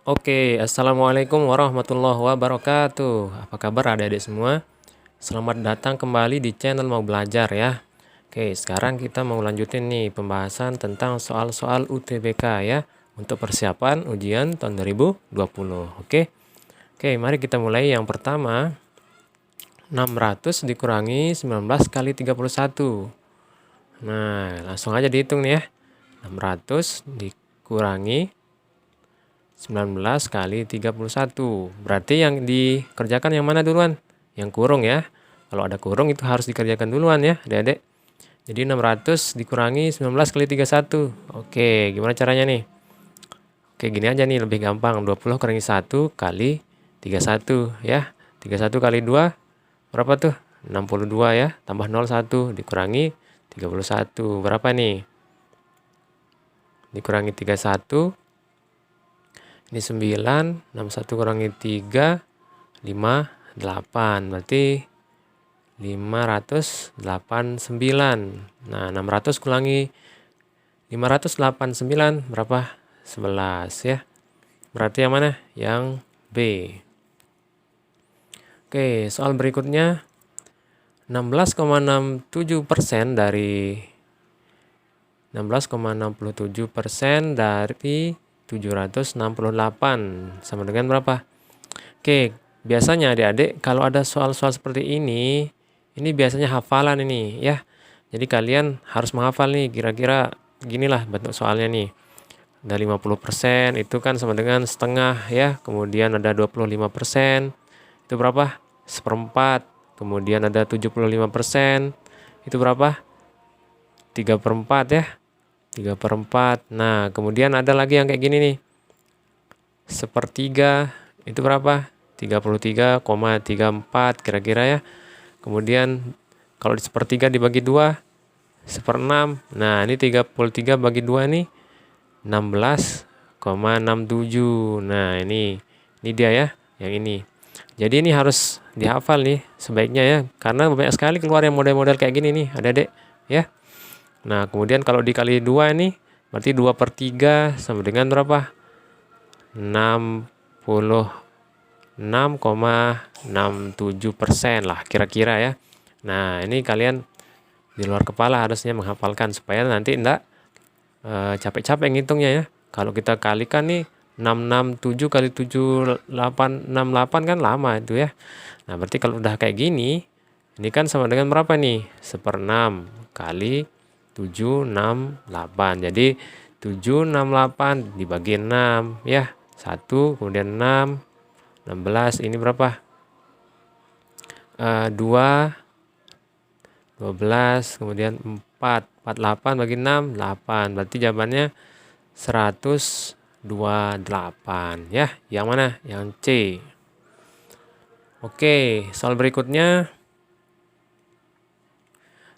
Assalamualaikum warahmatullahi wabarakatuh. Apa kabar adik-adik semua? Selamat datang kembali di channel Mau Belajar ya. Sekarang kita mau lanjutin nih pembahasan tentang soal-soal UTBK ya, untuk persiapan ujian tahun 2020. Mari kita mulai yang pertama. 600 dikurangi 19 kali 31. Nah, langsung aja dihitung nih ya. 600 dikurangi 19 kali 31. Berarti yang dikerjakan yang mana duluan? Yang kurung ya. Kalau ada kurung itu harus dikerjakan duluan ya, adik-adik. Jadi 600 dikurangi 19 kali 31. Gimana caranya nih? Gini aja nih, lebih gampang. 20 kurangi 1 kali 31 ya. 31 kali 2 berapa tuh? 62 ya. Tambah 0 1 dikurangi 31. Berapa nih? Dikurangi 31. Ini 9, 61 kurangi 3, 58. Berarti 589. Nah, 600 kurangi 589 berapa? 11 ya. Berarti yang mana? Yang B. Soal berikutnya. 16,67% dari 16,67% dari 768 sama dengan berapa? Biasanya adik-adik kalau ada soal-soal seperti ini biasanya hafalan ini ya. Jadi kalian harus menghafal nih, kira-kira ginilah bentuk soalnya nih. Ada 50% itu kan sama dengan setengah ya. Kemudian ada 25%, itu berapa? Seperempat. Kemudian ada 75%, itu berapa? 3/4 ya. 3/4. Nah, kemudian ada lagi yang kayak gini nih. 1/3 itu berapa? 33,34 kira-kira ya. Kemudian kalau di 1/3 dibagi 2, 1/6. Nah, ini 33 bagi 2 nih 16,67. Nah, ini dia ya, yang ini. Jadi ini harus dihafal nih sebaiknya ya, karena banyak sekali keluar yang model-model kayak gini nih, adik-adik ya. Nah, kemudian kalau dikali 2 ini berarti 2/3 sama dengan berapa? 66,67% lah kira-kira ya. Nah, ini kalian di luar kepala harusnya menghafalkan supaya nanti enggak capek-capek ngitungnya ya. Kalau kita kalikan nih 667 kali 7868 kan lama itu ya. Nah, berarti kalau udah kayak gini, ini kan sama dengan berapa nih? 1/6 kali 768. Jadi 768 dibagi 6 ya. 1 kemudian 6, 16 ini berapa? 2, 12 kemudian 4, 48 bagi 6, 8. Berarti jawabannya 128 ya. Yang mana? Yang C. Soal berikutnya.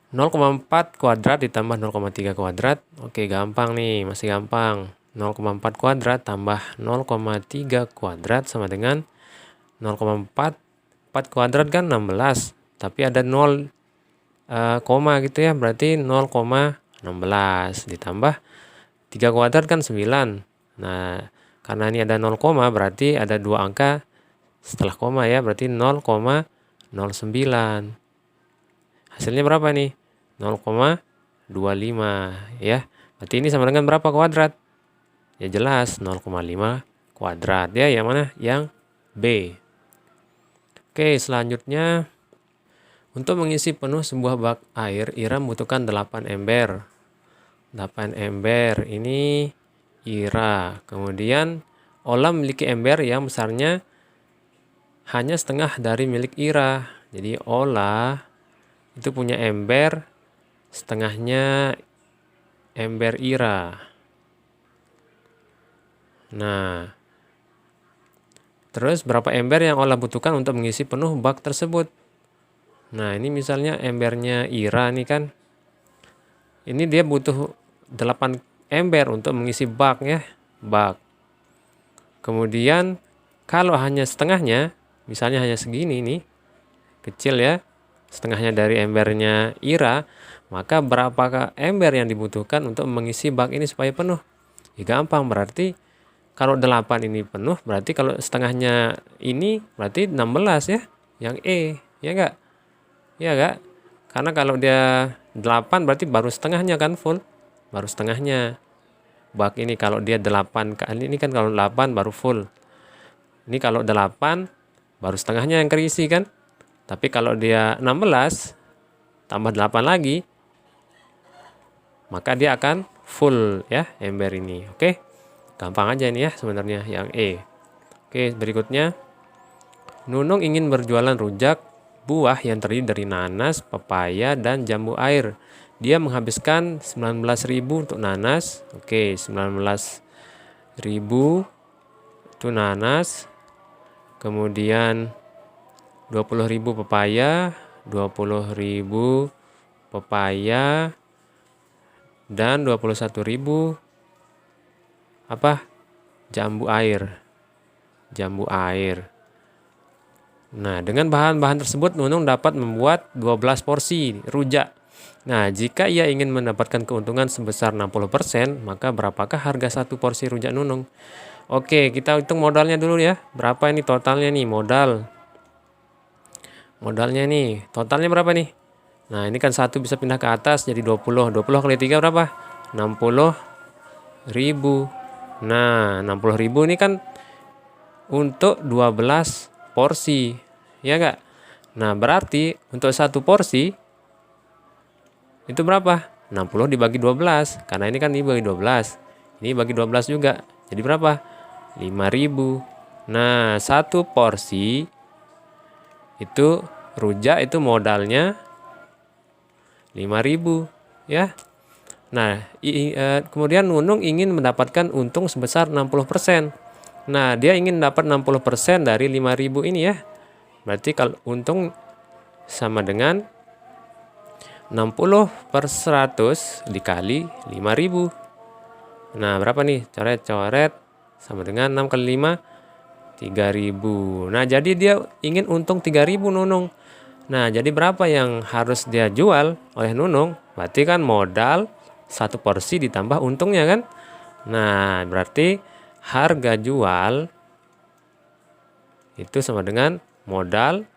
0,4 kuadrat ditambah 0,3 kuadrat. Gampang nih, masih gampang. 0,4 kuadrat tambah 0,3 kuadrat sama dengan 0,4. 4 kuadrat kan 16, tapi ada 0 koma gitu ya, berarti 0,16 ditambah 3 kuadrat kan 9. Nah, karena ini ada 0 koma berarti ada 2 angka setelah koma ya, berarti 0,09. Hasilnya berapa nih? 0,25 ya. Berarti ini sama dengan berapa kuadrat? Ya jelas 0,5 kuadrat ya. Yang mana? Yang B. Selanjutnya. Untuk mengisi penuh sebuah bak air, Ira membutuhkan 8 ember. 8 ember ini Ira. Kemudian Ola memiliki ember yang besarnya hanya setengah dari milik Ira. Jadi Ola itu punya ember setengahnya ember Ira. Nah, terus berapa ember yang Ola butuhkan untuk mengisi penuh bak tersebut? Nah, ini misalnya embernya Ira nih kan. Ini dia butuh 8 ember untuk mengisi bak ya, bak. Kemudian kalau hanya setengahnya, misalnya hanya segini nih, kecil ya, setengahnya dari embernya Ira, maka berapakah ember yang dibutuhkan untuk mengisi bak ini supaya penuh? Ya gampang, berarti Kalau 8 ini penuh, berarti kalau setengahnya ini berarti 16 ya, yang E, ya enggak? Ya enggak? Karena kalau dia 8 berarti baru setengahnya kan full, baru setengahnya. Bak ini kalau dia 8 kali ini kan kalau 8 baru full. Ini kalau 8 baru setengahnya yang terisi kan? Tapi kalau dia 16 tambah 8 lagi, maka dia akan full ya ember ini. Oke. Gampang aja nih ya sebenarnya yang E. Oke, berikutnya. Nunung ingin berjualan rujak buah yang terdiri dari nanas, pepaya, dan jambu air. Dia menghabiskan 19.000 untuk nanas. Oke, 19.000 itu nanas. Kemudian 20.000 pepaya, 20.000 pepaya, dan 21.000 apa? Jambu air. Jambu air. Nah, dengan bahan-bahan tersebut Nunung dapat membuat 12 porsi rujak. Nah, jika ia ingin mendapatkan keuntungan sebesar 60%, maka berapakah harga satu porsi rujak Nunung? Oke, kita hitung modalnya dulu ya. Berapa ini totalnya nih modal? Modalnya nih, totalnya berapa nih? Nah, ini kan satu bisa pindah ke atas jadi 20. 20 kali 3 berapa? 60.000. Nah, 60.000 ini kan untuk 12 porsi, ya enggak? Nah, berarti untuk satu porsi itu berapa? 60 dibagi 12, karena ini kan dibagi 12. Ini bagi 12 juga. Jadi berapa? 5.000. Nah, satu porsi itu rujak itu modalnya 5.000, ya. Nah, kemudian Nunung ingin mendapatkan untung sebesar 60%. Nah, dia ingin dapat 60% dari 5.000 ini ya. Berarti kalau untung sama dengan 60/100 dikali 5.000. Nah, berapa nih? Coret-coret sama dengan 6 kali 5, 3.000. Nah, jadi dia ingin untung 3.000 Nunung. Nah, jadi berapa yang harus dia jual oleh Nunung? Berarti kan modal satu porsi ditambah untungnya kan? Nah, berarti harga jual itu sama dengan modal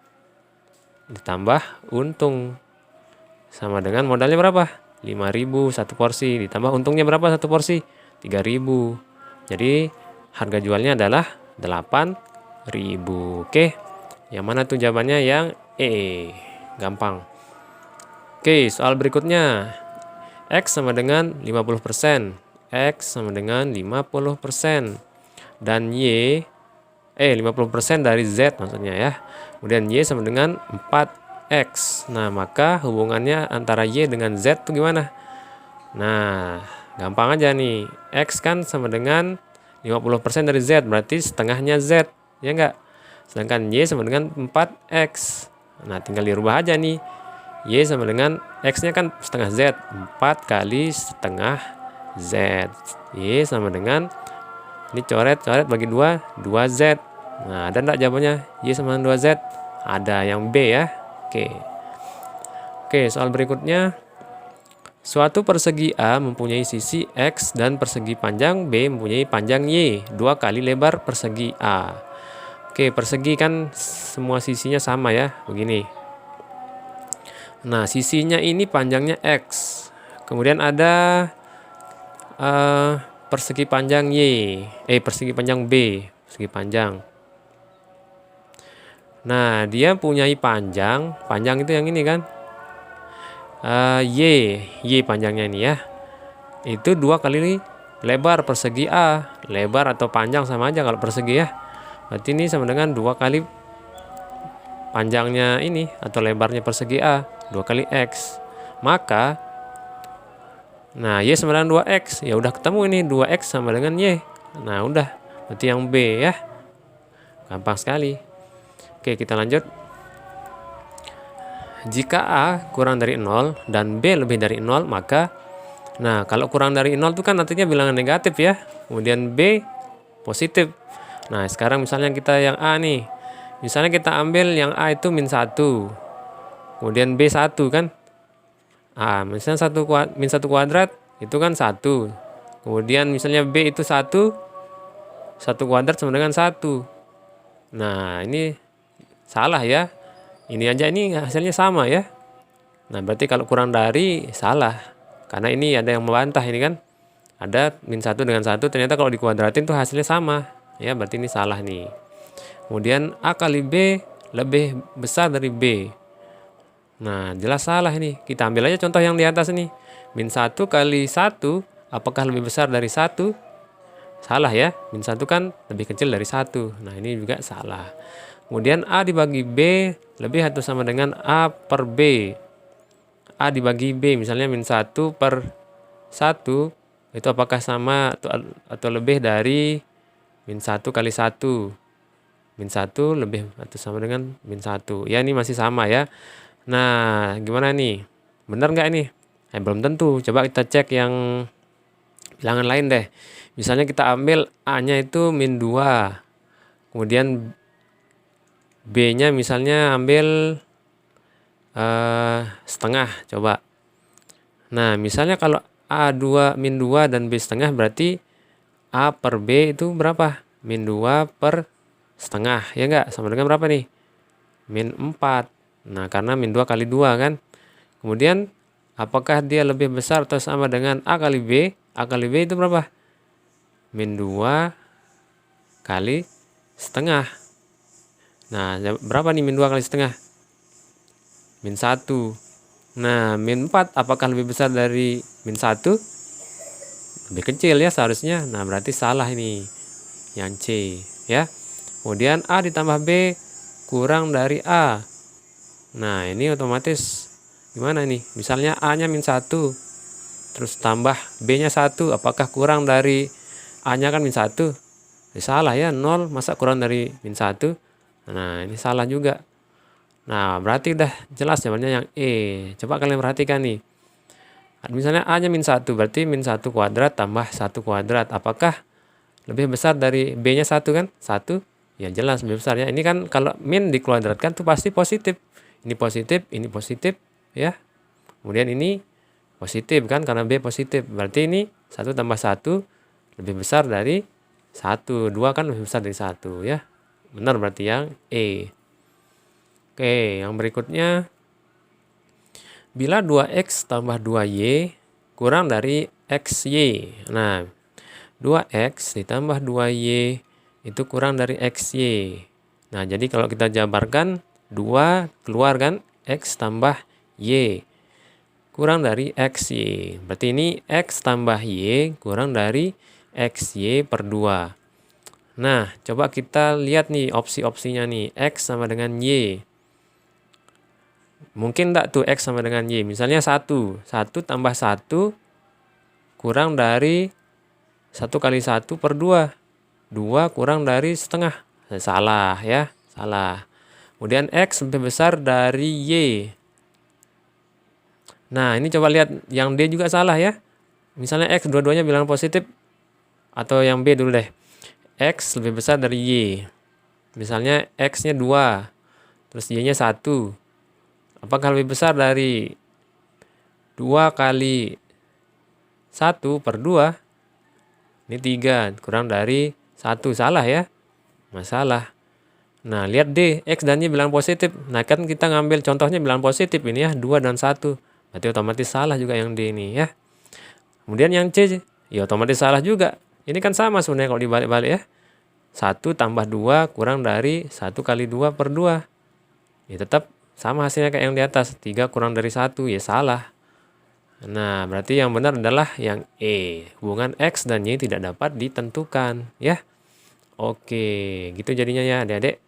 ditambah untung. Sama dengan modalnya berapa? 5.000 satu porsi ditambah untungnya berapa satu porsi? 3.000. Jadi harga jualnya adalah 8.000. Oke. Yang mana tuh jawabannya? Yang E. Gampang. Oke, soal berikutnya. X sama dengan 50%. X sama dengan 50%. Dan Y 50% dari Z maksudnya ya. Kemudian Y sama dengan 4X. Nah, maka hubungannya antara Y dengan Z itu gimana? Nah, gampang aja nih. X kan sama dengan 50% dari Z, berarti setengahnya Z, ya enggak? Sedangkan Y sama dengan 4X. Nah, tinggal dirubah aja nih. Y sama dengan X-nya kan setengah Z. 4 kali setengah Z. Y sama dengan, ini coret-coret bagi 2, 2Z. Nah, ada enggak jawabannya? Y sama dengan 2Z? Ada, yang B ya. Oke, soal berikutnya. Suatu persegi A mempunyai sisi X dan persegi panjang B mempunyai panjang Y. 2 kali lebar persegi A. Oke, persegi kan semua sisinya sama ya, begini. Nah, sisinya ini panjangnya X. Kemudian ada persegi panjang Y. Persegi panjang B. Persegi panjang. Nah, dia punyai panjang. Panjang itu yang ini kan. Y panjangnya ini ya. Itu 2 kali lebar persegi A. Lebar atau panjang sama aja kalau persegi ya. Berarti ini sama dengan 2 kali panjangnya ini atau lebarnya persegi A, 2 kali X. Maka nah, Y sama dengan 2X. Ya udah ketemu ini 2X sama dengan Y. Nah, udah. Berarti yang B ya. Gampang sekali. Oke, kita lanjut. Jika A kurang dari 0 dan B lebih dari 0, maka nah, kalau kurang dari 0 itu kan artinya bilangan negatif ya. Kemudian B positif. Nah, sekarang misalnya kita yang A nih. Misalnya kita ambil yang A itu min 1. Kemudian B 1 kan. Misalnya min 1 kuadrat itu kan 1. Kemudian misalnya B itu 1. 1 kuadrat sama dengan 1. Nah, ini salah ya. Ini aja ini hasilnya sama ya. Nah, berarti kalau kurang dari salah. Karena ini ada yang membantah ini kan. Ada -1 dengan 1, ternyata kalau dikuadratin tuh hasilnya sama. Ya, berarti ini salah nih. Kemudian A kali B lebih besar dari B. Nah, jelas salah ini. Kita ambil aja contoh yang di atas ini. -1 kali 1, apakah lebih besar dari 1? Salah ya. -1 kan lebih kecil dari 1. Nah, ini juga salah. Kemudian A dibagi B lebih atau sama dengan A per B. A dibagi B, misalnya -1 per 1, itu apakah sama atau lebih dari -1 kali 1. -1 lebih atau sama dengan -1. Ya, ini masih sama ya. Nah, gimana nih? Benar nggak ini? Belum tentu. Coba kita cek yang bilangan lain deh. Misalnya kita ambil A-nya itu -2. Kemudian B-nya misalnya ambil setengah, coba. Nah, misalnya kalau A2 -2 dan B setengah, berarti A per B itu berapa? -2 per setengah, ya enggak? Sama dengan berapa nih? -4. Nah, karena -2 kali 2 kan. Kemudian, apakah dia lebih besar atau sama dengan A kali B? A kali B itu berapa? -2 kali setengah. Nah, berapa nih -2 kali setengah? -1. Nah, -4 apakah lebih besar dari -1? Lebih kecil ya seharusnya. Nah, berarti salah ini. Yang C ya. Kemudian A ditambah B kurang dari A. Nah, ini otomatis gimana nih? Misalnya A-nya -1, terus tambah B-nya 1, apakah kurang dari A-nya kan -1? Salah ya, 0, masa kurang dari -1? Nah, ini salah juga. Nah, berarti udah jelas jawabannya yang E. Coba kalian perhatikan nih. Misalnya A-nya -1, berarti -1 kuadrat tambah 1 kuadrat. Apakah lebih besar dari B-nya 1 kan? 1? Ya jelas lebih besar ya. Ini kan kalau min dikuadratkan tuh pasti positif. Ini positif ya. Kemudian ini positif kan karena B positif. Berarti ini 1 tambah 1 lebih besar dari 1. 2 kan lebih besar dari 1 ya. Benar berarti yang E. Oke, yang berikutnya. Bila 2X tambah 2Y kurang dari XY. Nah, 2X ditambah 2Y itu kurang dari XY. Nah, jadi kalau kita jabarkan 2 keluar kan X tambah Y kurang dari XY. Berarti ini X tambah Y kurang dari XY per 2. Nah, coba kita lihat nih opsi-opsinya nih. X sama dengan Y. Mungkin enggak tuh X sama dengan Y. Misalnya 1. 1 tambah 1 kurang dari 1 kali 1 per 2. 2 kurang dari setengah. Salah ya. Salah. Kemudian X lebih besar dari Y. Nah, ini coba lihat. Yang D juga salah ya. Misalnya X dua-duanya bilangan positif. Atau yang B dulu deh. X lebih besar dari Y. Misalnya X-nya 2. Terus Y-nya 1. Apakah lebih besar dari 2 kali 1 per 2? Ini 3. Kurang dari 1. Salah ya. Masalah. Nah, lihat D. X dan Y bilangan positif. Nah, kan kita ngambil contohnya bilangan positif ini ya. 2 dan 1. Berarti otomatis salah juga yang D ini ya. Kemudian yang C. Ya otomatis salah juga. Ini kan sama sebenarnya kalau dibalik-balik ya. 1 tambah 2 kurang dari 1 kali 2 per 2. Ya tetap sama hasilnya kayak yang di atas. 3 kurang dari 1. Ya salah. Nah, berarti yang benar adalah yang E. Hubungan X dan Y tidak dapat ditentukan. Ya. Oke. Gitu jadinya ya adik-adik.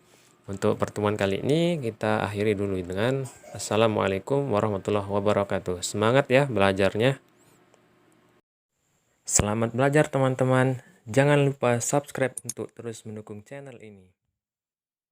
Untuk pertemuan kali ini kita akhiri dulu dengan Assalamualaikum warahmatullahi wabarakatuh. Semangat ya belajarnya. Selamat belajar teman-teman. Jangan lupa subscribe untuk terus mendukung channel ini.